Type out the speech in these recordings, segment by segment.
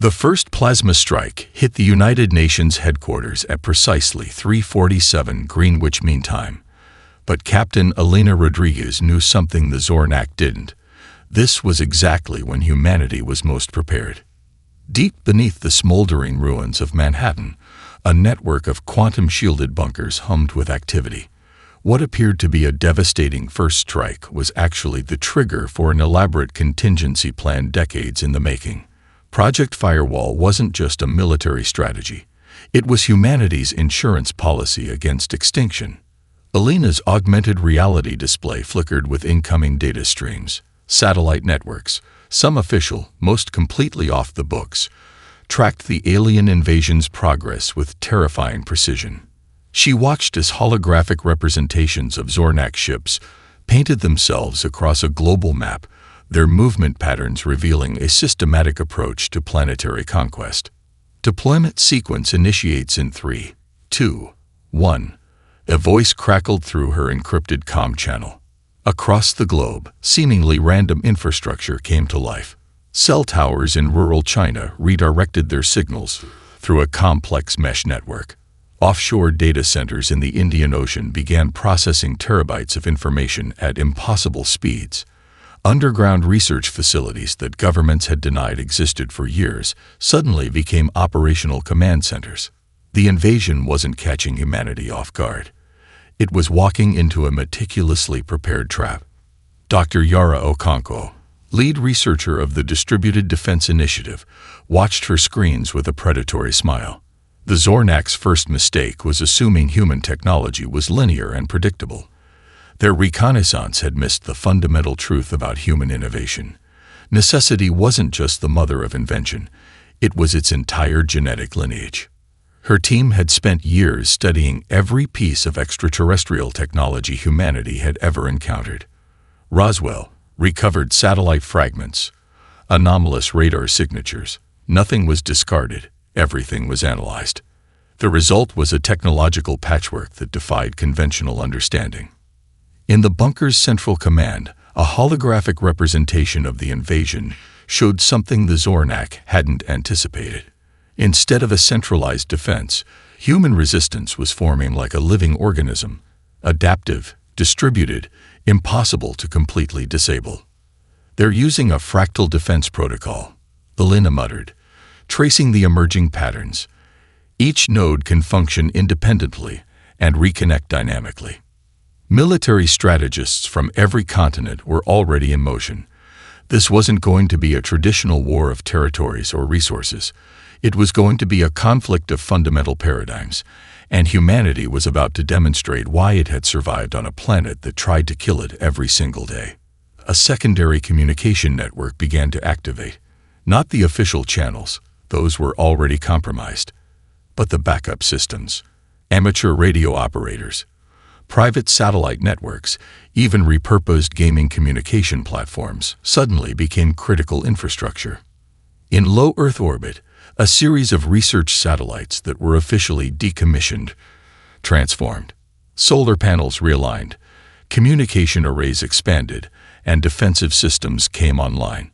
The first plasma strike hit the United Nations headquarters at precisely 3:47 Greenwich Mean Time. But Captain Elena Rodriguez knew something the Zornak didn't. This was exactly when humanity was most prepared. Deep beneath the smoldering ruins of Manhattan, a network of quantum-shielded bunkers hummed with activity. What appeared to be a devastating first strike was actually the trigger for an elaborate contingency plan decades in the making. Project Firewall wasn't just a military strategy. It was humanity's insurance policy against extinction. Elena's augmented reality display flickered with incoming data streams. Satellite networks, some official, most completely off the books, tracked the alien invasion's progress with terrifying precision. She watched as holographic representations of Zornak ships painted themselves across a global map, their movement patterns revealing a systematic approach to planetary conquest. Deployment sequence initiates in 3, 2, 1. A voice crackled through her encrypted comm channel. Across the globe, seemingly random infrastructure came to life. Cell towers in rural China redirected their signals through a complex mesh network. Offshore data centers in the Indian Ocean began processing terabytes of information at impossible speeds. Underground research facilities that governments had denied existed for years suddenly became operational command centers. The invasion wasn't catching humanity off guard. It was walking into a meticulously prepared trap. Dr. Yara Okonkwo, lead researcher of the Distributed Defense Initiative, watched her screens with a predatory smile. The Zornak's first mistake was assuming human technology was linear and predictable. Their reconnaissance had missed the fundamental truth about human innovation. Necessity wasn't just the mother of invention, it was its entire genetic lineage. Her team had spent years studying every piece of extraterrestrial technology humanity had ever encountered. Roswell, recovered satellite fragments, anomalous radar signatures. Nothing was discarded, everything was analyzed. The result was a technological patchwork that defied conventional understanding. In the bunker's central command, a holographic representation of the invasion showed something the Zornak hadn't anticipated. Instead of a centralized defense, human resistance was forming like a living organism, adaptive, distributed, impossible to completely disable. "They're using a fractal defense protocol," Elena muttered, tracing the emerging patterns. Each node can function independently and reconnect dynamically. Military strategists from every continent were already in motion. This wasn't going to be a traditional war of territories or resources. It was going to be a conflict of fundamental paradigms, and humanity was about to demonstrate why it had survived on a planet that tried to kill it every single day. A secondary communication network began to activate. Not the official channels, those were already compromised, but the backup systems, amateur radio operators, private satellite networks, even repurposed gaming communication platforms suddenly became critical infrastructure. In low Earth orbit, a series of research satellites that were officially decommissioned, transformed. Solar panels realigned, communication arrays expanded, and defensive systems came online.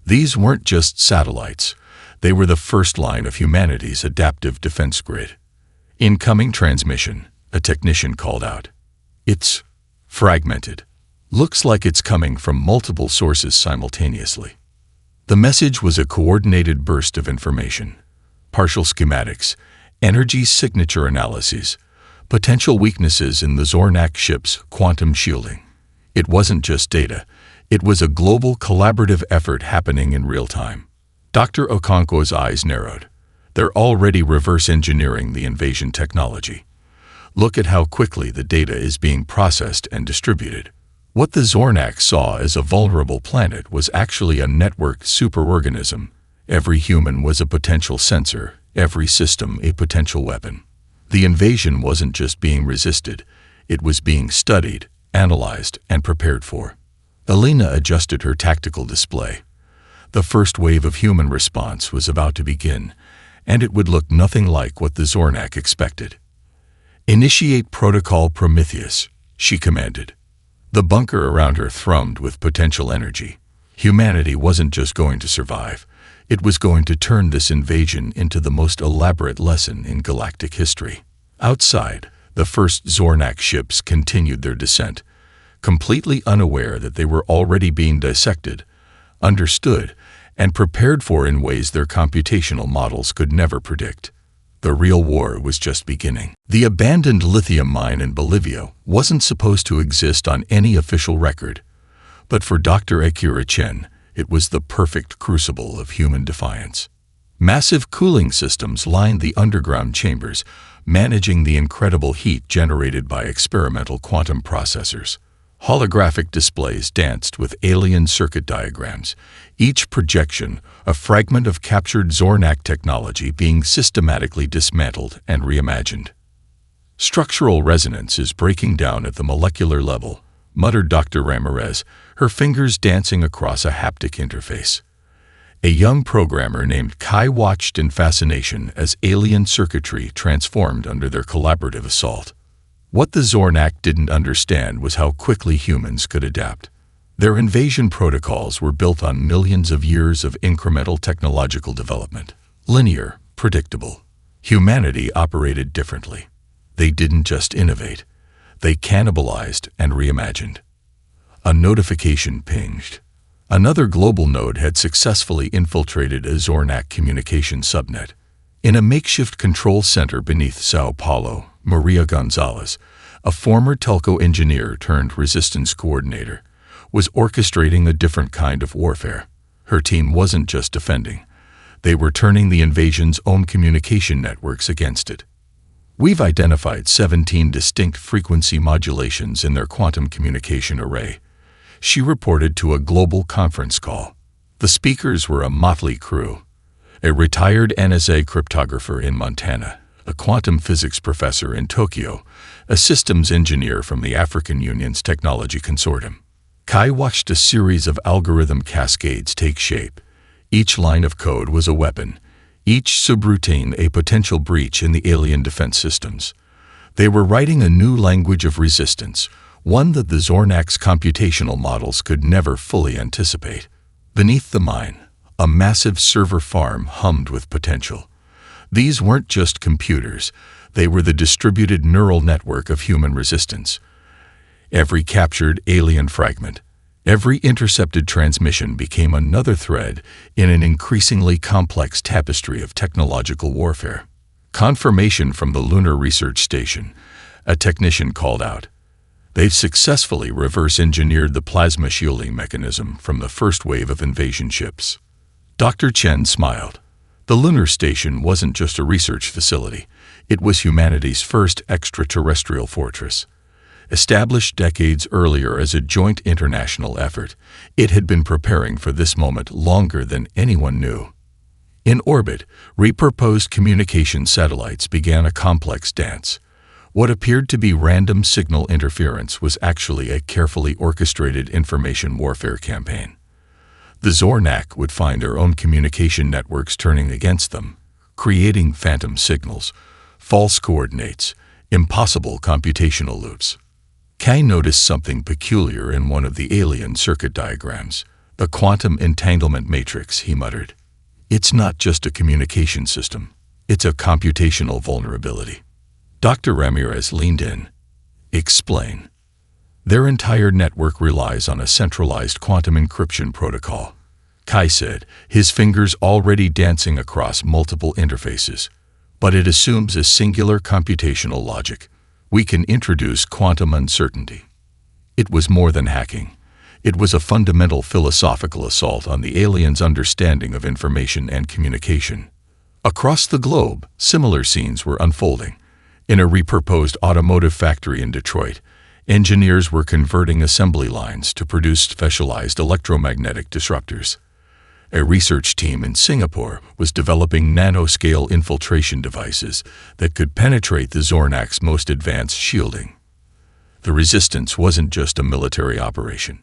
These weren't just satellites. They were the first line of humanity's adaptive defense grid. "Incoming transmission," a technician called out. "It's fragmented. Looks like it's coming from multiple sources simultaneously." The message was a coordinated burst of information. Partial schematics, energy signature analyses, potential weaknesses in the Zornak ship's quantum shielding. It wasn't just data. It was a global collaborative effort happening in real time. Dr. Okonkwo's eyes narrowed. They're already reverse engineering the invasion technology. Look at how quickly the data is being processed and distributed. What the Zornak saw as a vulnerable planet was actually a networked superorganism. Every human was a potential sensor, every system a potential weapon. The invasion wasn't just being resisted, it was being studied, analyzed, and prepared for. Elena adjusted her tactical display. The first wave of human response was about to begin, and it would look nothing like what the Zornak expected. "Initiate Protocol Prometheus," she commanded. The bunker around her thrummed with potential energy. Humanity wasn't just going to survive, It was going to turn this invasion into the most elaborate lesson in galactic history. Outside, the first Zornak ships continued their descent, completely unaware that they were already being dissected, understood, and prepared for in ways their computational models could never predict. The real war was just beginning. The abandoned lithium mine in Bolivia wasn't supposed to exist on any official record, but for Dr. Akira Chen, it was the perfect crucible of human defiance. Massive cooling systems lined the underground chambers, managing the incredible heat generated by experimental quantum processors. Holographic displays danced with alien circuit diagrams, each projection a fragment of captured Zornak technology being systematically dismantled and reimagined. "Structural resonance is breaking down at the molecular level," muttered Dr. Ramirez, her fingers dancing across a haptic interface. A young programmer named Kai watched in fascination as alien circuitry transformed under their collaborative assault. What the Zornak didn't understand was how quickly humans could adapt. Their invasion protocols were built on millions of years of incremental technological development. Linear, predictable. Humanity operated differently. They didn't just innovate. They cannibalized and reimagined. A notification pinged. Another global node had successfully infiltrated a Zornak communication subnet. In a makeshift control center beneath Sao Paulo, Maria Gonzalez, a former telco engineer turned resistance coordinator, was orchestrating a different kind of warfare. Her team wasn't just defending. They were turning the invasion's own communication networks against it. "We've identified 17 distinct frequency modulations in their quantum communication array," she reported to a global conference call. The speakers were a motley crew: a retired NSA cryptographer in Montana, a quantum physics professor in Tokyo, a systems engineer from the African Union's Technology Consortium. Kai watched a series of algorithm cascades take shape. Each line of code was a weapon, each subroutine a potential breach in the alien defense systems. They were writing a new language of resistance, one that the Zornak's computational models could never fully anticipate. Beneath the mine, a massive server farm hummed with potential. These weren't just computers, they were the distributed neural network of human resistance. Every captured alien fragment, every intercepted transmission became another thread in an increasingly complex tapestry of technological warfare. Confirmation from the Lunar Research Station, a technician called out. They've successfully reverse-engineered the plasma shielding mechanism from the first wave of invasion ships. Dr. Chen smiled. The lunar station wasn't just a research facility. It was humanity's first extraterrestrial fortress. Established decades earlier as a joint international effort, it had been preparing for this moment longer than anyone knew. In orbit, repurposed communication satellites began a complex dance. What appeared to be random signal interference was actually a carefully orchestrated information warfare campaign. The Zornak would find their own communication networks turning against them, creating phantom signals, false coordinates, impossible computational loops. Kai noticed something peculiar in one of the alien circuit diagrams. "The quantum entanglement matrix," he muttered. "It's not just a communication system. It's a computational vulnerability." Dr. Ramirez leaned in. "Explain." "Their entire network relies on a centralized quantum encryption protocol," Kai said, his fingers already dancing across multiple interfaces. "But it assumes a singular computational logic. We can introduce quantum uncertainty." It was more than hacking. It was a fundamental philosophical assault on the aliens' understanding of information and communication. Across the globe, similar scenes were unfolding. In a repurposed automotive factory in Detroit, engineers were converting assembly lines to produce specialized electromagnetic disruptors. A research team in Singapore was developing nanoscale infiltration devices that could penetrate the Zornak's most advanced shielding. The resistance wasn't just a military operation.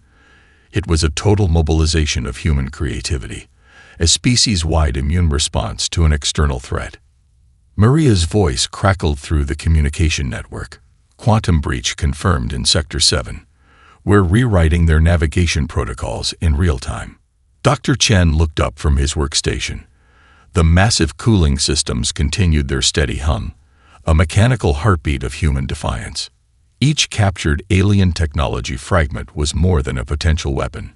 It was a total mobilization of human creativity, a species-wide immune response to an external threat. Maria's voice crackled through the communication network. "Quantum breach confirmed in Sector 7. We're rewriting their navigation protocols in real time." Dr. Chen looked up from his workstation. The massive cooling systems continued their steady hum, a mechanical heartbeat of human defiance. Each captured alien technology fragment was more than a potential weapon.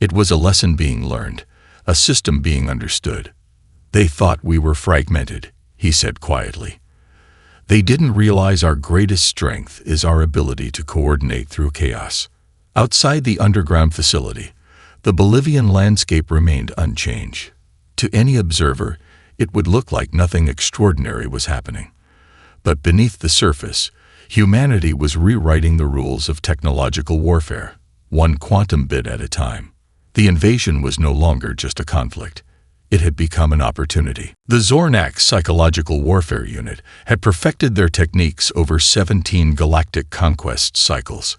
It was a lesson being learned, a system being understood. They thought we were fragmented, he said quietly. They didn't realize our greatest strength is our ability to coordinate through chaos. Outside the underground facility, the Bolivian landscape remained unchanged. To any observer, it would look like nothing extraordinary was happening. But beneath the surface, humanity was rewriting the rules of technological warfare, one quantum bit at a time. The invasion was no longer just a conflict. It had become an opportunity. The Zornak Psychological Warfare Unit had perfected their techniques over 17 galactic conquest cycles.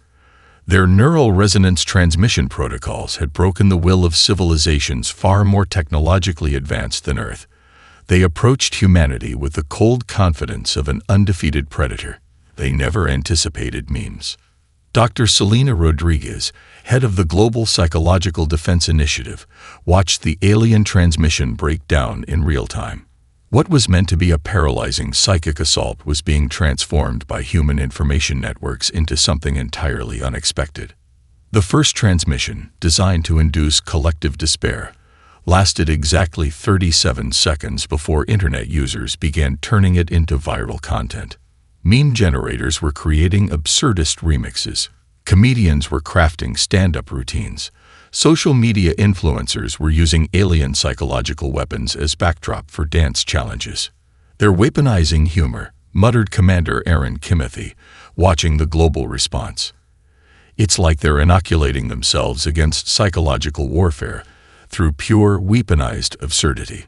Their neural resonance transmission protocols had broken the will of civilizations far more technologically advanced than Earth. They approached humanity with the cold confidence of an undefeated predator. They never anticipated memes. Dr. Selena Rodriguez, head of the Global Psychological Defense Initiative, watched the alien transmission break down in real time. What was meant to be a paralyzing psychic assault was being transformed by human information networks into something entirely unexpected. The first transmission, designed to induce collective despair, lasted exactly 37 seconds before internet users began turning it into viral content. Meme generators were creating absurdist remixes. Comedians were crafting stand-up routines. Social media influencers were using alien psychological weapons as backdrop for dance challenges. They're weaponizing humor, muttered Commander Aaron Kimothy, watching the global response. It's like they're inoculating themselves against psychological warfare through pure, weaponized absurdity.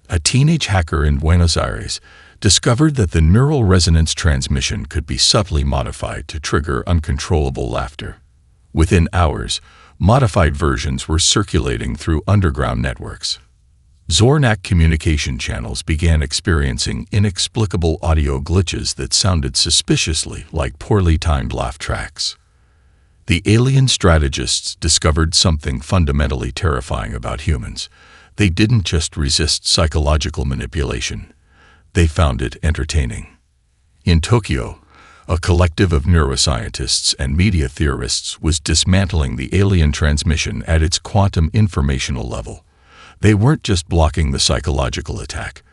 A teenage hacker in Buenos Aires discovered that the neural resonance transmission could be subtly modified to trigger uncontrollable laughter. Within hours, modified versions were circulating through underground networks. Zornak communication channels began experiencing inexplicable audio glitches that sounded suspiciously like poorly timed laugh tracks. The alien strategists discovered something fundamentally terrifying about humans. They didn't just resist psychological manipulation. They found it entertaining. In Tokyo, a collective of neuroscientists and media theorists was dismantling the alien transmission at its quantum informational level. They weren't just blocking the psychological attack.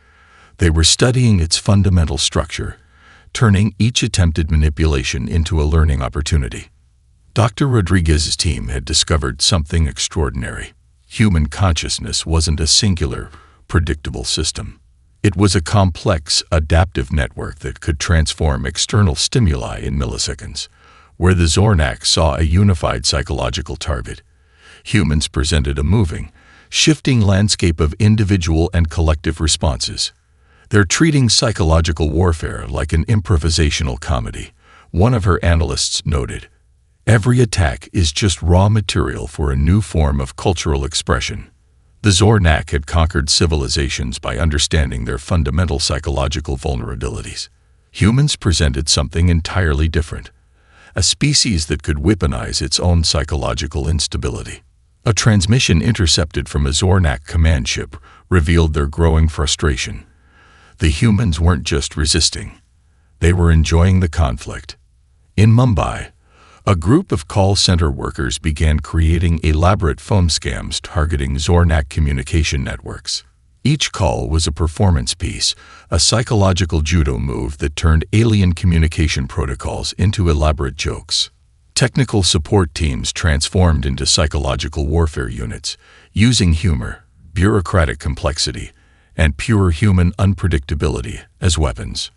They were studying its fundamental structure, turning each attempted manipulation into a learning opportunity. Dr. Rodriguez's team had discovered something extraordinary. Human consciousness wasn't a singular, predictable system. It was a complex, adaptive network that could transform external stimuli in milliseconds. Where the Zornak saw a unified psychological target, humans presented a moving, shifting landscape of individual and collective responses. They're treating psychological warfare like an improvisational comedy, one of her analysts noted. Every attack is just raw material for a new form of cultural expression. The Zornak had conquered civilizations by understanding their fundamental psychological vulnerabilities. Humans presented something entirely different, a species that could weaponize its own psychological instability. A transmission intercepted from a Zornak command ship revealed their growing frustration. The humans weren't just resisting. They were enjoying the conflict. In Mumbai, a group of call center workers began creating elaborate phone scams targeting Zornak communication networks. Each call was a performance piece, a psychological judo move that turned alien communication protocols into elaborate jokes. Technical support teams transformed into psychological warfare units, using humor, bureaucratic complexity, and pure human unpredictability as weapons.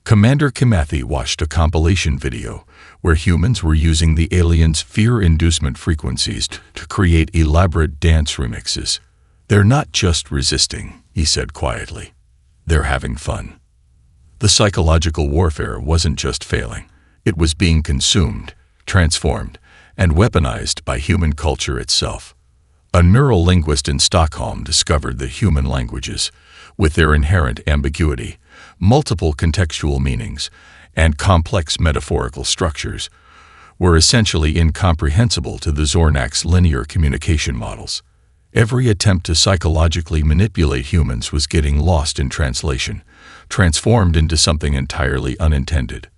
Commander Kimathi watched a compilation video where humans were using the aliens' fear-inducement frequencies to create elaborate dance remixes. They're not just resisting, he said quietly. They're having fun. The psychological warfare wasn't just failing. It was being consumed, transformed, and weaponized by human culture itself. A neural linguist in Stockholm discovered that human languages, with their inherent ambiguity, multiple contextual meanings, and complex metaphorical structures, were essentially incomprehensible to the Zornak's linear communication models. Every attempt to psychologically manipulate humans was getting lost in translation, transformed into something entirely unintended.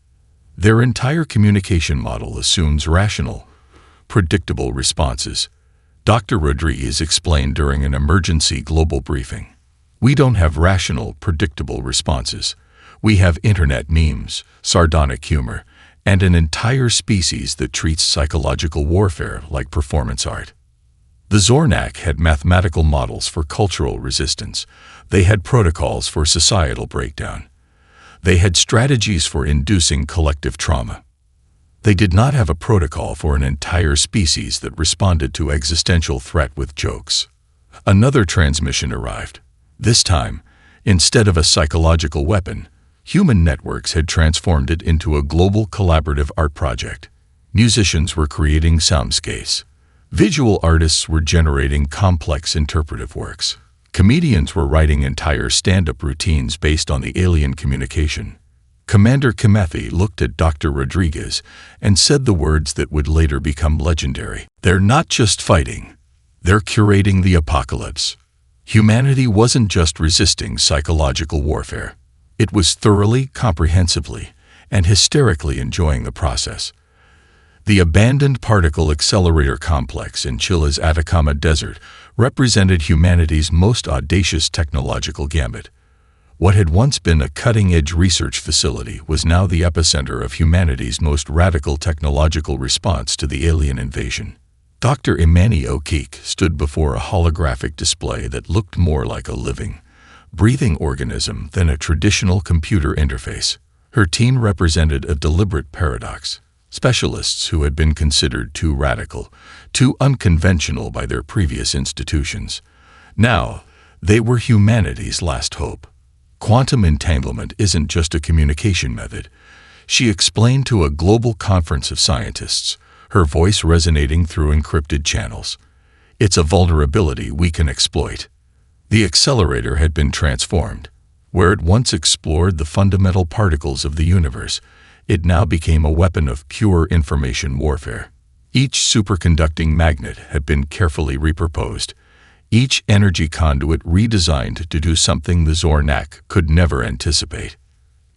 Their entire communication model assumes rational, predictable responses. Dr. Rodriguez explained during an emergency global briefing. We don't have rational, predictable responses. We have internet memes, sardonic humor, and an entire species that treats psychological warfare like performance art. The Zornak had mathematical models for cultural resistance. They had protocols for societal breakdown. They had strategies for inducing collective trauma. They did not have a protocol for an entire species that responded to existential threat with jokes. Another transmission arrived. This time, instead of a psychological weapon, human networks had transformed it into a global collaborative art project. Musicians were creating soundscapes. Visual artists were generating complex interpretive works. Comedians were writing entire stand-up routines based on the alien communication. Commander Kimethi looked at Dr. Rodriguez and said the words that would later become legendary. They're not just fighting. They're curating the apocalypse. Humanity wasn't just resisting psychological warfare. It was thoroughly, comprehensively, and hysterically enjoying the process. The abandoned particle accelerator complex in Chile's Atacama Desert represented humanity's most audacious technological gambit. What had once been a cutting-edge research facility was now the epicenter of humanity's most radical technological response to the alien invasion. Dr. Imani Okeke stood before a holographic display that looked more like a living, breathing organism than a traditional computer interface. Her team represented a deliberate paradox. Specialists who had been considered too radical, too unconventional by their previous institutions. Now, they were humanity's last hope. Quantum entanglement isn't just a communication method, she explained to a global conference of scientists, her voice resonating through encrypted channels. It's a vulnerability we can exploit. The accelerator had been transformed. Where it once explored the fundamental particles of the universe, it now became a weapon of pure information warfare. Each superconducting magnet had been carefully repurposed, each energy conduit redesigned to do something the Zornak could never anticipate.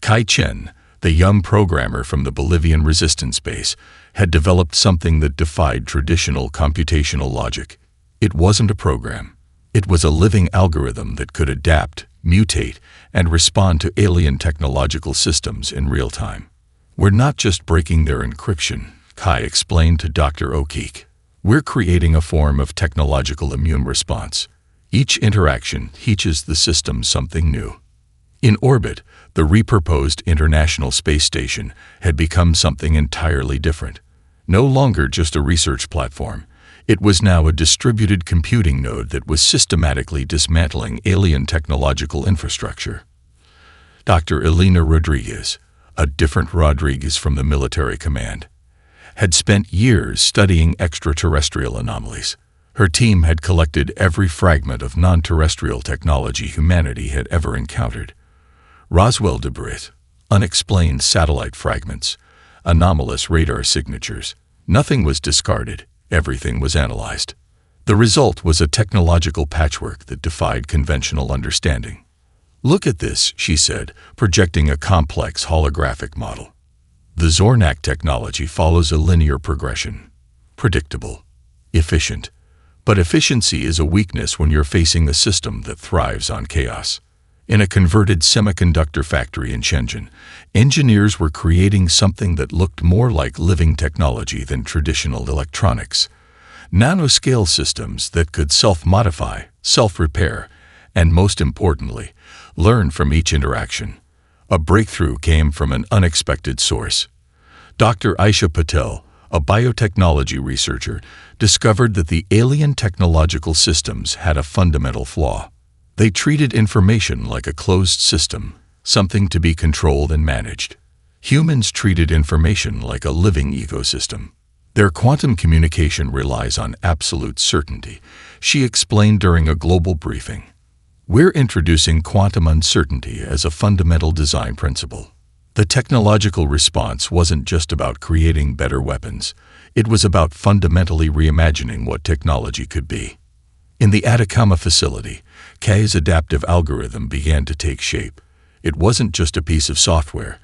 Kai Chen, the young programmer from the Bolivian resistance base, had developed something that defied traditional computational logic. It wasn't a program. It was a living algorithm that could adapt, mutate, and respond to alien technological systems in real time. We're not just breaking their encryption, Kai explained to Dr. Okeke. We're creating a form of technological immune response. Each interaction teaches the system something new. In orbit, the repurposed International Space Station had become something entirely different. No longer just a research platform, it was now a distributed computing node that was systematically dismantling alien technological infrastructure. Dr. Elena Rodriguez, a different Rodriguez from the military command, had spent years studying extraterrestrial anomalies. Her team had collected every fragment of non-terrestrial technology humanity had ever encountered. Roswell debris, unexplained satellite fragments, anomalous radar signatures. Nothing was discarded, everything was analyzed. The result was a technological patchwork that defied conventional understanding. Look at this, she said, projecting a complex holographic model. The Zornak technology follows a linear progression. Predictable. Efficient. But efficiency is a weakness when you're facing a system that thrives on chaos. In a converted semiconductor factory in Shenzhen, engineers were creating something that looked more like living technology than traditional electronics. Nanoscale systems that could self-modify, self-repair, and most importantly, learn from each interaction. A breakthrough came from an unexpected source. Dr. Aisha Patel, a biotechnology researcher, discovered that the alien technological systems had a fundamental flaw. They treated information like a closed system, something to be controlled and managed. Humans treated information like a living ecosystem. Their quantum communication relies on absolute certainty, she explained during a global briefing. We're introducing quantum uncertainty as a fundamental design principle. The technological response wasn't just about creating better weapons, it was about fundamentally reimagining what technology could be. In the Atacama facility, Kay's adaptive algorithm began to take shape. It wasn't just a piece of software.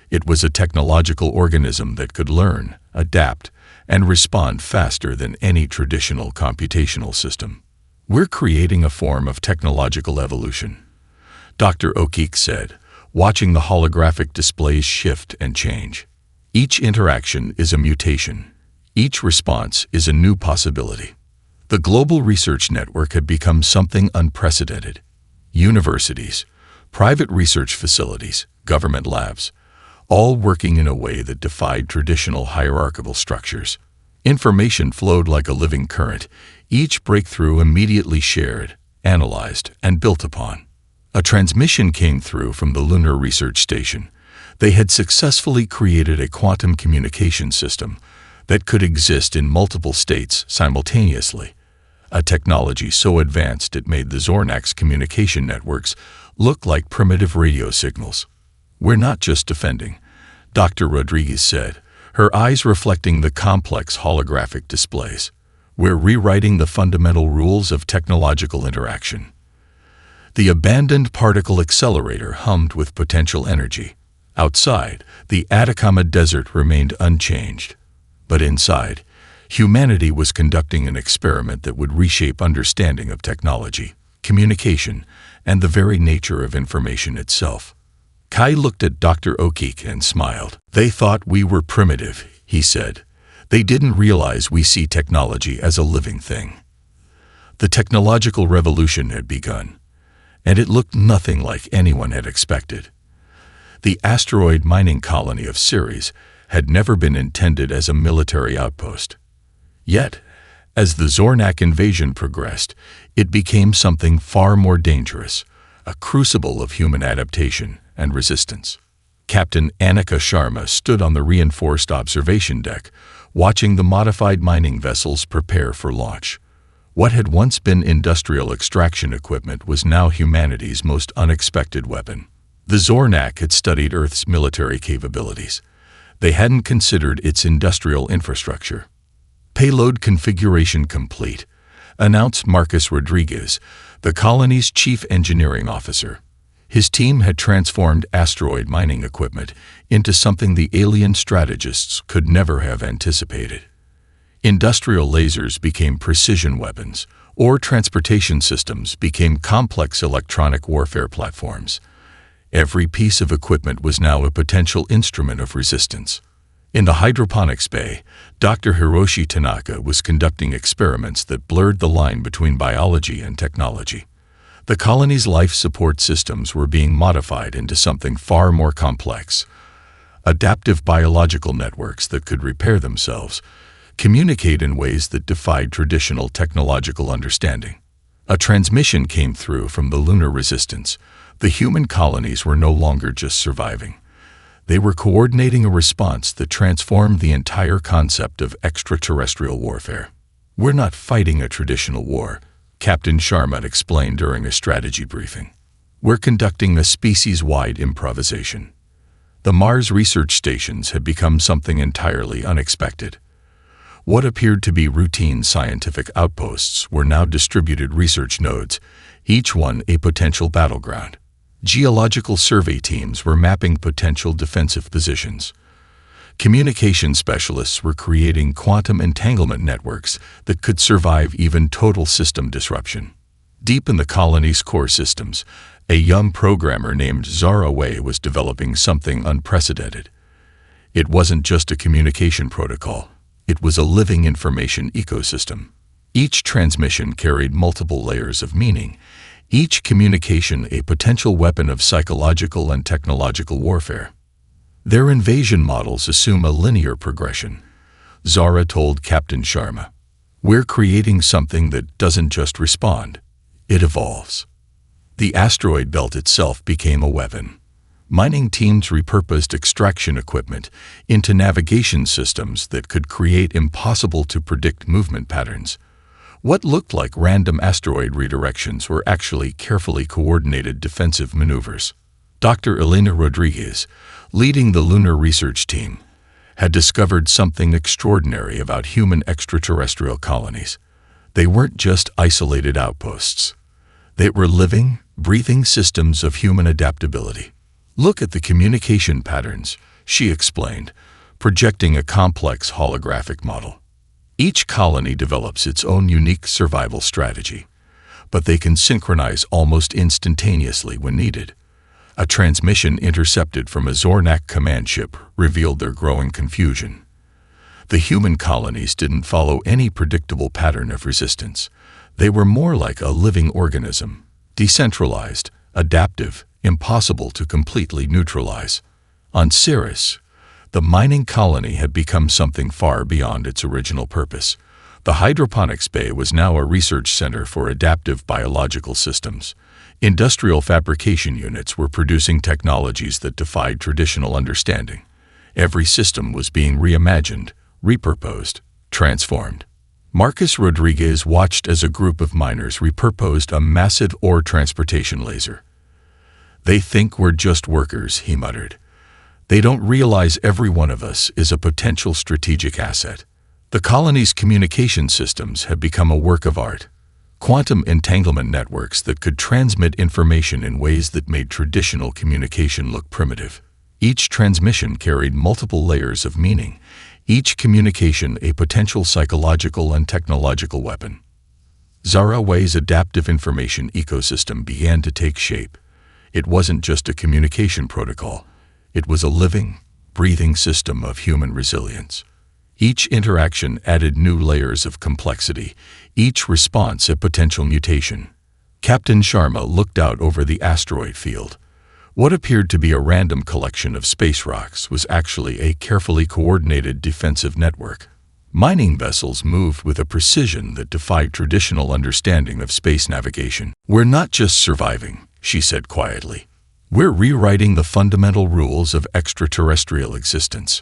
It was a technological organism that could learn, adapt, and respond faster than any traditional computational system. "We're creating a form of technological evolution," Dr. O'Keefe said, watching the holographic displays shift and change. "Each interaction is a mutation. Each response is a new possibility." The global research network had become something unprecedented. Universities, private research facilities, government labs, all working in a way that defied traditional hierarchical structures. Information flowed like a living current, each breakthrough immediately shared, analyzed, and built upon. A transmission came through from the Lunar Research Station. They had successfully created a quantum communication system that could exist in multiple states simultaneously, a technology so advanced it made the Zornak's communication networks look like primitive radio signals. "We're not just defending," Dr. Rodriguez said, her eyes reflecting the complex holographic displays. "We're rewriting the fundamental rules of technological interaction." The abandoned particle accelerator hummed with potential energy. Outside, the Atacama Desert remained unchanged. But inside, humanity was conducting an experiment that would reshape understanding of technology, communication, and the very nature of information itself. Kai looked at Dr. O'Keefe and smiled. "They thought we were primitive," he said. "They didn't realize we see technology as a living thing." The technological revolution had begun, and it looked nothing like anyone had expected. The asteroid mining colony of Ceres had never been intended as a military outpost. Yet, as the Zornak invasion progressed, it became something far more dangerous, a crucible of human adaptation and resistance. Captain Anika Sharma stood on the reinforced observation deck, watching the modified mining vessels prepare for launch. What had once been industrial extraction equipment was now humanity's most unexpected weapon. The Zornak had studied Earth's military capabilities. They hadn't considered its industrial infrastructure. "Payload configuration complete," announced Marcus Rodriguez, the colony's chief engineering officer. His team had transformed asteroid mining equipment into something the alien strategists could never have anticipated. Industrial lasers became precision weapons, or transportation systems became complex electronic warfare platforms. Every piece of equipment was now a potential instrument of resistance. In the hydroponics bay, Dr. Hiroshi Tanaka was conducting experiments that blurred the line between biology and technology. The colony's life support systems were being modified into something far more complex. Adaptive biological networks that could repair themselves, communicate in ways that defied traditional technological understanding. A transmission came through from the lunar resistance. The human colonies were no longer just surviving. They were coordinating a response that transformed the entire concept of extraterrestrial warfare. "We're not fighting a traditional war," Captain Sharma explained during a strategy briefing. "We're conducting a species-wide improvisation." The Mars research stations had become something entirely unexpected. What appeared to be routine scientific outposts were now distributed research nodes, each one a potential battleground. Geological survey teams were mapping potential defensive positions. Communication specialists were creating quantum entanglement networks that could survive even total system disruption. Deep in the colony's core systems, a young programmer named Zara Wei was developing something unprecedented. It wasn't just a communication protocol. It was a living information ecosystem. Each transmission carried multiple layers of meaning, each communication a potential weapon of psychological and technological warfare. Their invasion models assume a linear progression, Zara told Captain Sharma. "We're creating something that doesn't just respond, it evolves." The asteroid belt itself became a weapon. Mining teams repurposed extraction equipment into navigation systems that could create impossible-to-predict movement patterns. What looked like random asteroid redirections were actually carefully coordinated defensive maneuvers. Dr. Elena Rodriguez, leading the lunar research team, had discovered something extraordinary about human extraterrestrial colonies. They weren't just isolated outposts. They were living, breathing systems of human adaptability. "Look at the communication patterns," she explained, projecting a complex holographic model. "Each colony develops its own unique survival strategy, but they can synchronize almost instantaneously when needed." A transmission intercepted from a Zornak command ship revealed their growing confusion. The human colonies didn't follow any predictable pattern of resistance. They were more like a living organism, decentralized, adaptive, impossible to completely neutralize. On Cirrus, the mining colony had become something far beyond its original purpose. The hydroponics bay was now a research center for adaptive biological systems. Industrial fabrication units were producing technologies that defied traditional understanding. Every system was being reimagined, repurposed, transformed. Marcus Rodriguez watched as a group of miners repurposed a massive ore transportation laser. "They think we're just workers," he muttered. "They don't realize every one of us is a potential strategic asset." The colony's communication systems had become a work of art. Quantum entanglement networks that could transmit information in ways that made traditional communication look primitive. Each transmission carried multiple layers of meaning, each communication a potential psychological and technological weapon. Zaraway's adaptive information ecosystem began to take shape. It wasn't just a communication protocol. It was a living, breathing system of human resilience. Each interaction added new layers of complexity, each response a potential mutation. Captain Sharma looked out over the asteroid field. What appeared to be a random collection of space rocks was actually a carefully coordinated defensive network. Mining vessels moved with a precision that defied traditional understanding of space navigation. "We're not just surviving," she said quietly. "We're rewriting the fundamental rules of extraterrestrial existence."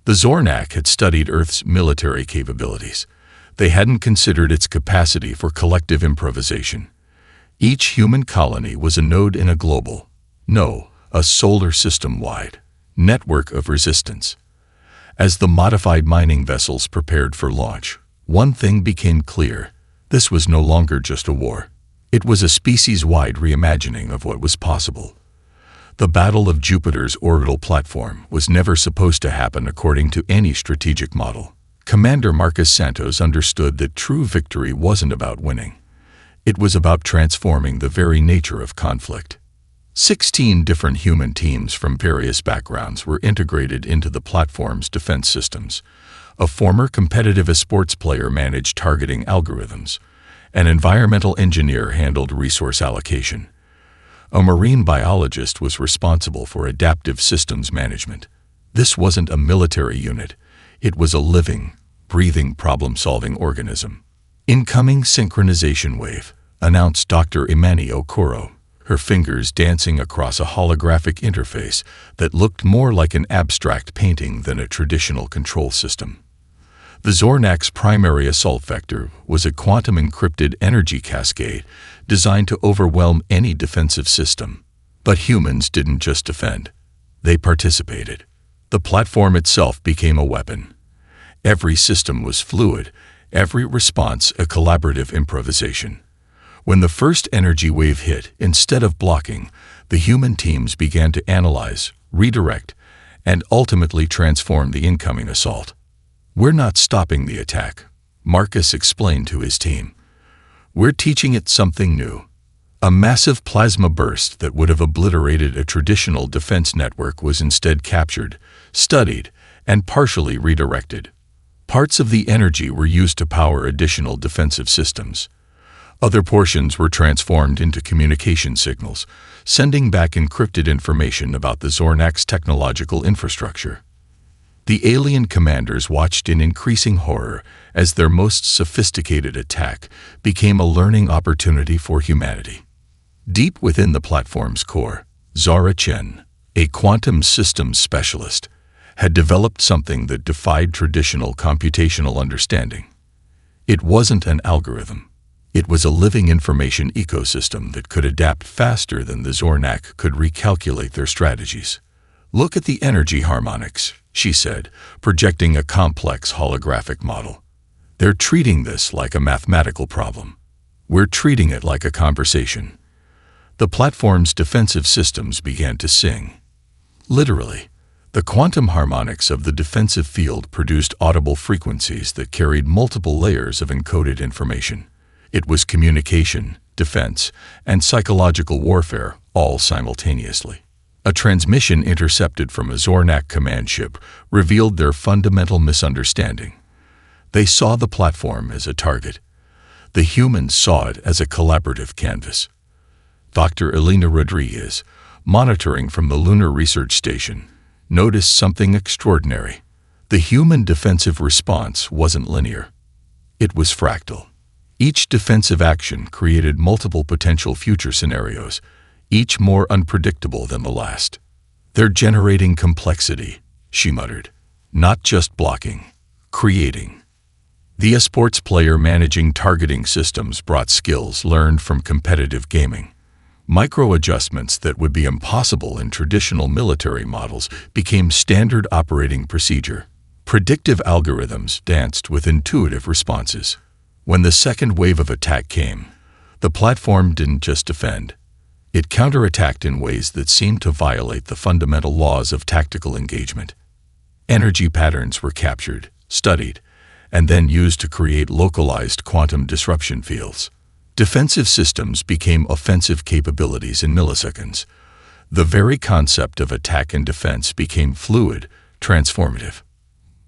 The Zornak had studied Earth's military capabilities. They hadn't considered its capacity for collective improvisation. Each human colony was a node in a global, no, a solar system-wide, network of resistance. As the modified mining vessels prepared for launch, one thing became clear. This was no longer just a war. It was a species-wide reimagining of what was possible. The Battle of Jupiter's orbital platform was never supposed to happen according to any strategic model. Commander Marcus Santos understood that true victory wasn't about winning. It was about transforming the very nature of conflict. 16 different human teams from various backgrounds were integrated into the platform's defense systems. A former competitive sports player managed targeting algorithms. An environmental engineer handled resource allocation. A marine biologist was responsible for adaptive systems management. This wasn't a military unit. It was a living, breathing problem-solving organism. "Incoming synchronization wave," announced Dr. Imani Okoro, her fingers dancing across a holographic interface that looked more like an abstract painting than a traditional control system. The Zornak's primary assault vector was a quantum-encrypted energy cascade designed to overwhelm any defensive system. But humans didn't just defend. They participated. The platform itself became a weapon. Every system was fluid, every response a collaborative improvisation. When the first energy wave hit, instead of blocking, the human teams began to analyze, redirect, and ultimately transform the incoming assault. "We're not stopping the attack," Marcus explained to his team. "We're teaching it something new." A massive plasma burst that would have obliterated a traditional defense network was instead captured, studied, and partially redirected. Parts of the energy were used to power additional defensive systems. Other portions were transformed into communication signals, sending back encrypted information about the Zornak's technological infrastructure. The alien commanders watched in increasing horror as their most sophisticated attack became a learning opportunity for humanity. Deep within the platform's core, Zara Chen, a quantum systems specialist, had developed something that defied traditional computational understanding. It wasn't an algorithm. It was a living information ecosystem that could adapt faster than the Zornak could recalculate their strategies. "Look at the energy harmonics," she said, projecting a complex holographic model. They're treating this like a mathematical problem. We're treating it like a conversation. The platform's defensive systems began to sing. Literally, the quantum harmonics of the defensive field produced audible frequencies that carried multiple layers of encoded information. It was communication, defense, and psychological warfare all simultaneously. A transmission intercepted from a Zornak command ship revealed their fundamental misunderstanding. They saw the platform as a target. The humans saw it as a collaborative canvas. Dr. Elena Rodriguez, monitoring from the Lunar Research Station, noticed something extraordinary. The human defensive response wasn't linear. It was fractal. Each defensive action created multiple potential future scenarios, each more unpredictable than the last. "They're generating complexity," she muttered. "Not just blocking, creating." The esports player managing targeting systems brought skills learned from competitive gaming. Micro-adjustments that would be impossible in traditional military models became standard operating procedure. Predictive algorithms danced with intuitive responses. When the second wave of attack came, the platform didn't just defend. It counterattacked in ways that seemed to violate the fundamental laws of tactical engagement. Energy patterns were captured, studied, and then used to create localized quantum disruption fields. Defensive systems became offensive capabilities in milliseconds. The very concept of attack and defense became fluid, transformative.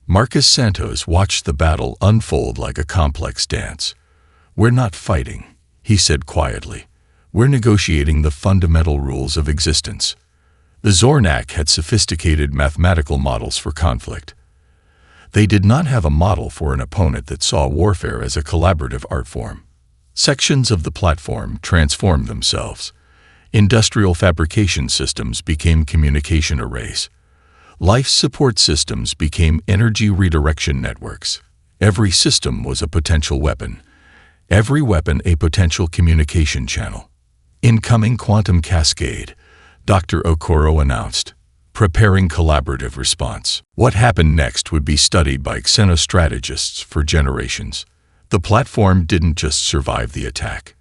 Marcus Santos watched the battle unfold like a complex dance. "We're not fighting," he said quietly. "We're negotiating the fundamental rules of existence." The Zornak had sophisticated mathematical models for conflict. They did not have a model for an opponent that saw warfare as a collaborative art form. Sections of the platform transformed themselves. Industrial fabrication systems became communication arrays. Life support systems became energy redirection networks. Every system was a potential weapon. Every weapon a potential communication channel. "Incoming quantum cascade," Dr. Okoro announced. "Preparing collaborative response." What happened next would be studied by xenostrategists for generations. The platform didn't just survive the attack.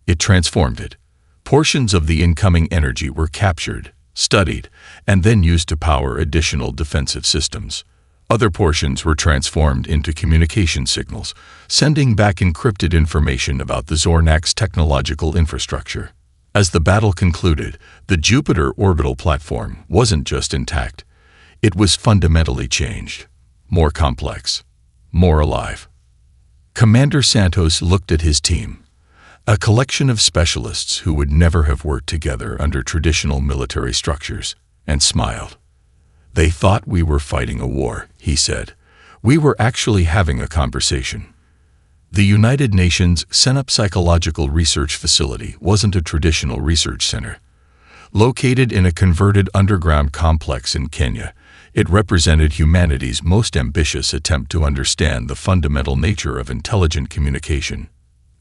It transformed it. Portions of the incoming energy were captured, studied, and then used to power additional defensive systems. Other portions were transformed into communication signals, sending back encrypted information about the Zornak's technological infrastructure. As the battle concluded, the Jupiter orbital platform wasn't just intact. It was fundamentally changed, more complex, more alive. Commander Santos looked at his team, a collection of specialists who would never have worked together under traditional military structures, and smiled. "They thought we were fighting a war," he said. "We were actually having a conversation." The United Nations Senap Psychological Research Facility wasn't a traditional research center. Located in a converted underground complex in Kenya, it represented humanity's most ambitious attempt to understand the fundamental nature of intelligent communication.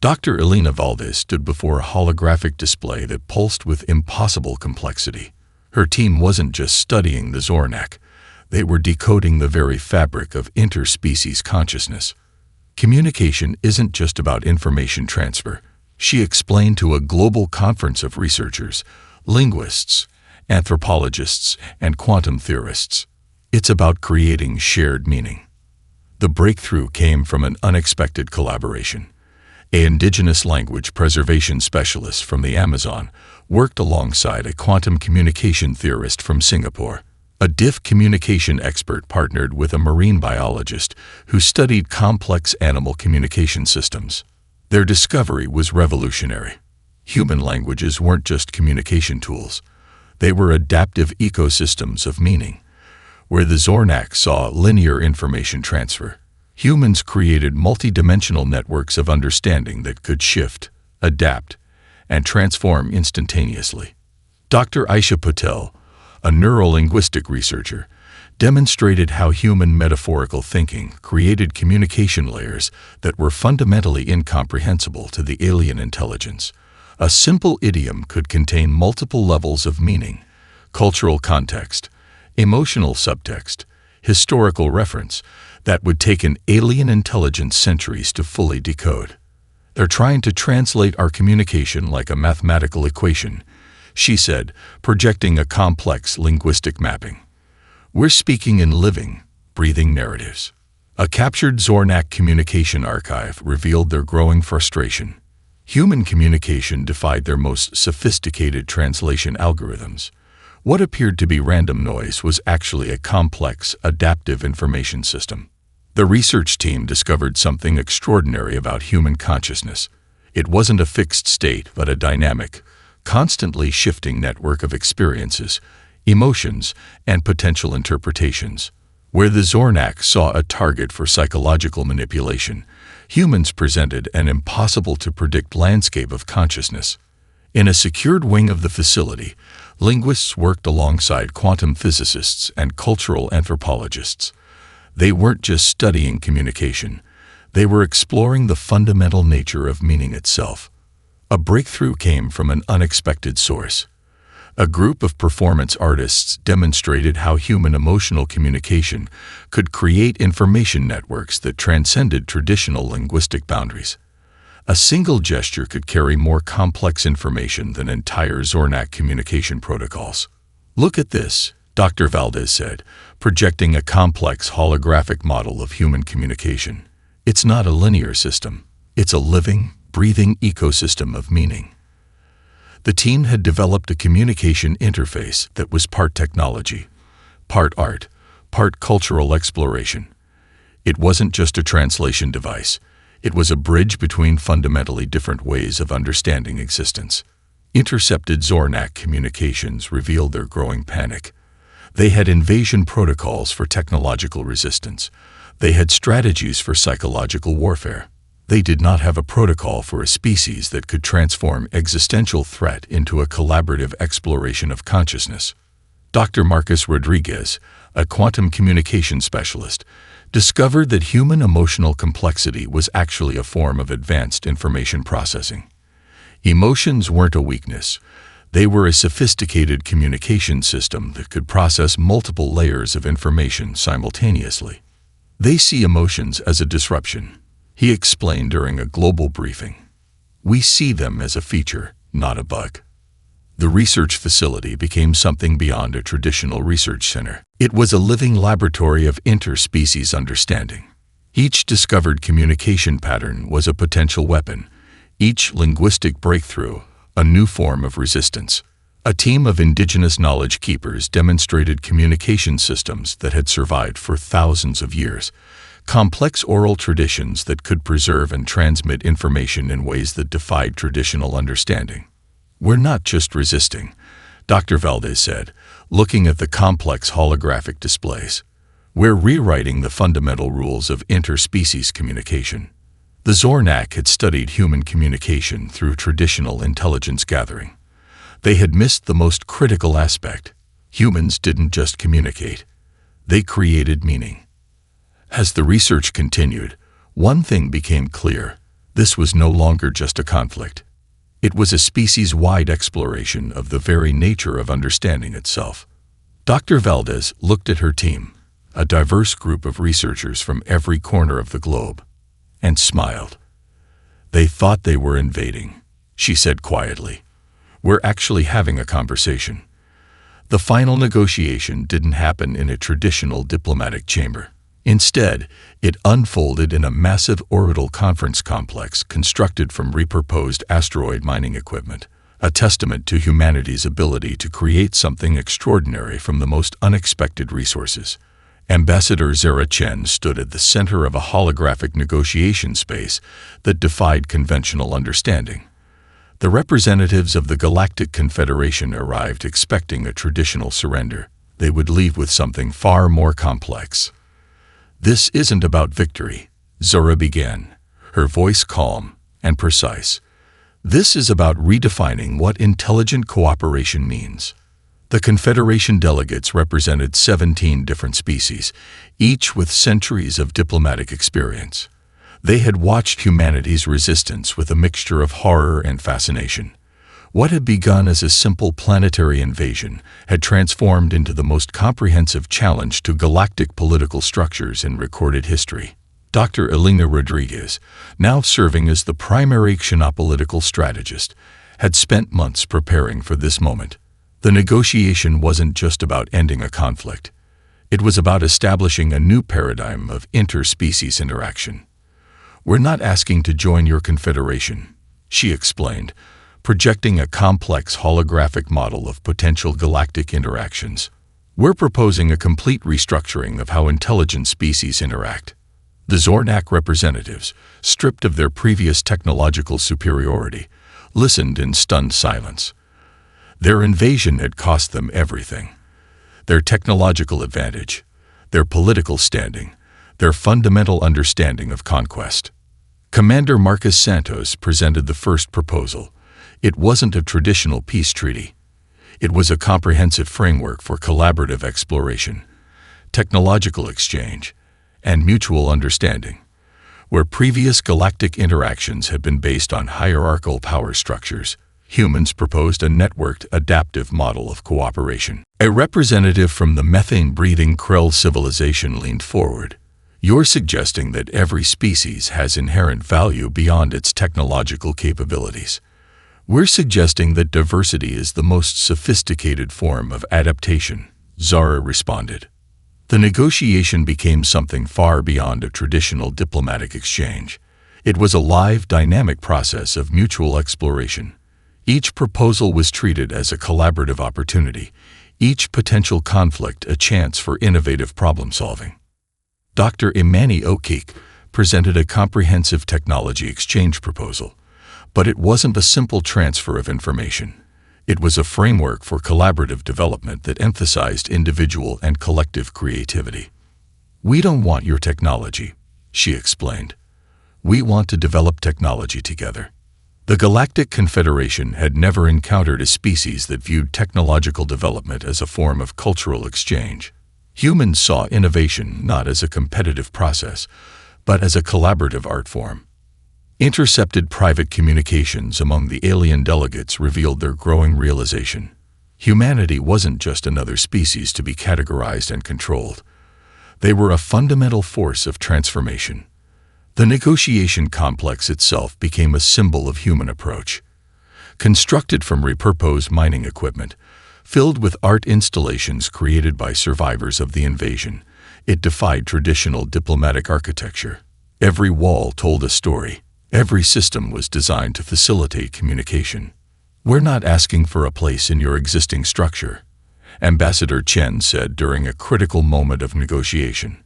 Dr. Elena Valdez stood before a holographic display that pulsed with impossible complexity. Her team wasn't just studying the Zornak. They were decoding the very fabric of interspecies consciousness. Communication isn't just about information transfer, she explained to a global conference of researchers, linguists, anthropologists, and quantum theorists. It's about creating shared meaning. The breakthrough came from an unexpected collaboration. An indigenous language preservation specialist from the Amazon worked alongside a quantum communication theorist from Singapore. A DIF communication expert partnered with a marine biologist who studied complex animal communication systems. Their discovery was revolutionary. Human languages weren't just communication tools. They were adaptive ecosystems of meaning. Where the Zornak saw linear information transfer, humans created multidimensional networks of understanding that could shift, adapt, and transform instantaneously. Dr. Aisha Patel, a neurolinguistic researcher, demonstrated how human metaphorical thinking created communication layers that were fundamentally incomprehensible to the alien intelligence. A simple idiom could contain multiple levels of meaning, cultural context, emotional subtext, historical reference that would take an alien intelligence centuries to fully decode. They're trying to translate our communication like a mathematical equation, she said, projecting a complex linguistic mapping. We're speaking in living, breathing narratives. A captured Zornak communication archive revealed their growing frustration. Human communication defied their most sophisticated translation algorithms. What appeared to be random noise was actually a complex, adaptive information system. The research team discovered something extraordinary about human consciousness. It wasn't a fixed state, but a dynamic, constantly shifting network of experiences, emotions, and potential interpretations. Where the Zornak saw a target for psychological manipulation, humans presented an impossible-to-predict landscape of consciousness. In a secured wing of the facility, linguists worked alongside quantum physicists and cultural anthropologists. They weren't just studying communication, they were exploring the fundamental nature of meaning itself. A breakthrough came from an unexpected source. A group of performance artists demonstrated how human emotional communication could create information networks that transcended traditional linguistic boundaries. A single gesture could carry more complex information than entire Zornak communication protocols. "Look at this," Dr. Valdez said, projecting a complex holographic model of human communication. "It's not a linear system. It's a living, breathing ecosystem of meaning." The team had developed a communication interface that was part technology, part art, part cultural exploration. It wasn't just a translation device. It was a bridge between fundamentally different ways of understanding existence. Intercepted Zornak communications revealed their growing panic. They had invasion protocols for technological resistance. They had strategies for psychological warfare. They did not have a protocol for a species that could transform existential threat into a collaborative exploration of consciousness. Dr. Marcus Rodriguez, a quantum communication specialist, discovered that human emotional complexity was actually a form of advanced information processing. Emotions weren't a weakness. They were a sophisticated communication system that could process multiple layers of information simultaneously. They see emotions as a disruption, he explained during a global briefing. We see them as a feature, not a bug. The research facility became something beyond a traditional research center. It was a living laboratory of interspecies understanding. Each discovered communication pattern was a potential weapon, each linguistic breakthrough a new form of resistance. A team of indigenous knowledge keepers demonstrated communication systems that had survived for thousands of years, complex oral traditions that could preserve and transmit information in ways that defied traditional understanding. We're not just resisting, Dr. Valdez said, looking at the complex holographic displays. We're rewriting the fundamental rules of interspecies communication. The Zornak had studied human communication through traditional intelligence gathering. They had missed the most critical aspect. Humans didn't just communicate. They created meaning. As the research continued, one thing became clear. This was no longer just a conflict. It was a species-wide exploration of the very nature of understanding itself. Dr. Valdez looked at her team, a diverse group of researchers from every corner of the globe, and smiled. They thought they were invading, she said quietly. We're actually having a conversation. The final negotiation didn't happen in a traditional diplomatic chamber. Instead, it unfolded in a massive orbital conference complex constructed from repurposed asteroid mining equipment, a testament to humanity's ability to create something extraordinary from the most unexpected resources. Ambassador Zara Chen stood at the center of a holographic negotiation space that defied conventional understanding. The representatives of the Galactic Confederation arrived expecting a traditional surrender. They would leave with something far more complex. This isn't about victory, Zora began, her voice calm and precise. This is about redefining what intelligent cooperation means. The Confederation delegates represented 17 different species, each with centuries of diplomatic experience. They had watched humanity's resistance with a mixture of horror and fascination. What had begun as a simple planetary invasion had transformed into the most comprehensive challenge to galactic political structures in recorded history. Dr. Elena Rodriguez, now serving as the primary xenopolitical strategist, had spent months preparing for this moment. The negotiation wasn't just about ending a conflict. It was about establishing a new paradigm of interspecies interaction. "We're not asking to join your confederation," she explained, projecting a complex holographic model of potential galactic interactions. "We're proposing a complete restructuring of how intelligent species interact." The Zornak representatives, stripped of their previous technological superiority, listened in stunned silence. Their invasion had cost them everything: their technological advantage, their political standing, their fundamental understanding of conquest. Commander Marcus Santos presented the first proposal. It wasn't a traditional peace treaty. It was a comprehensive framework for collaborative exploration, technological exchange, and mutual understanding. Where previous galactic interactions had been based on hierarchical power structures, humans proposed a networked, adaptive model of cooperation. A representative from the methane-breathing Krell civilization leaned forward. "You're suggesting that every species has inherent value beyond its technological capabilities." "We're suggesting that diversity is the most sophisticated form of adaptation," Zara responded. The negotiation became something far beyond a traditional diplomatic exchange. It was a live, dynamic process of mutual exploration. Each proposal was treated as a collaborative opportunity, each potential conflict a chance for innovative problem-solving. Dr. Imani Okik presented a comprehensive technology exchange proposal. But it wasn't a simple transfer of information. It was a framework for collaborative development that emphasized individual and collective creativity. "We don't want your technology," she explained. "We want to develop technology together." The Galactic Confederation had never encountered a species that viewed technological development as a form of cultural exchange. Humans saw innovation not as a competitive process, but as a collaborative art form. Intercepted private communications among the alien delegates revealed their growing realization. Humanity wasn't just another species to be categorized and controlled. They were a fundamental force of transformation. The negotiation complex itself became a symbol of human approach. Constructed from repurposed mining equipment, filled with art installations created by survivors of the invasion, it defied traditional diplomatic architecture. Every wall told a story. Every system was designed to facilitate communication. "We're not asking for a place in your existing structure," Ambassador Chen said during a critical moment of negotiation.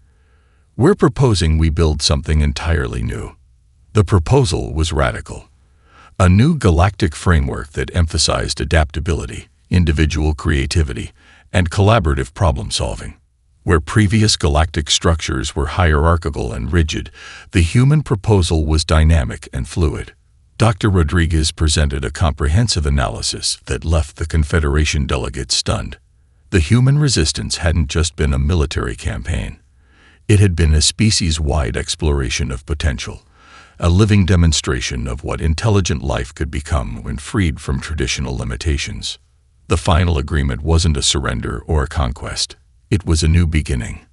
"We're proposing we build something entirely new." The proposal was radical. A new galactic framework that emphasized adaptability, individual creativity, and collaborative problem-solving. Where previous galactic structures were hierarchical and rigid, the human proposal was dynamic and fluid. Dr. Rodriguez presented a comprehensive analysis that left the Confederation delegates stunned. The human resistance hadn't just been a military campaign. It had been a species-wide exploration of potential, a living demonstration of what intelligent life could become when freed from traditional limitations. The final agreement wasn't a surrender or a conquest. It was a new beginning.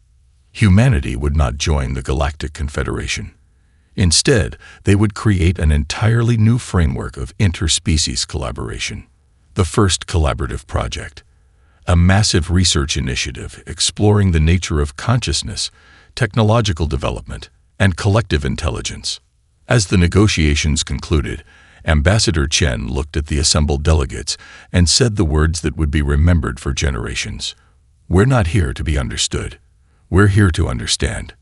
Humanity would not join the Galactic Confederation. Instead, they would create an entirely new framework of interspecies collaboration. The first collaborative project, a massive research initiative exploring the nature of consciousness, technological development, and collective intelligence. As the negotiations concluded, Ambassador Chen looked at the assembled delegates and said the words that would be remembered for generations. "We're not here to be understood. We're here to understand."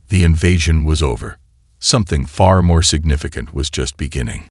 The invasion was over. Something far more significant was just beginning.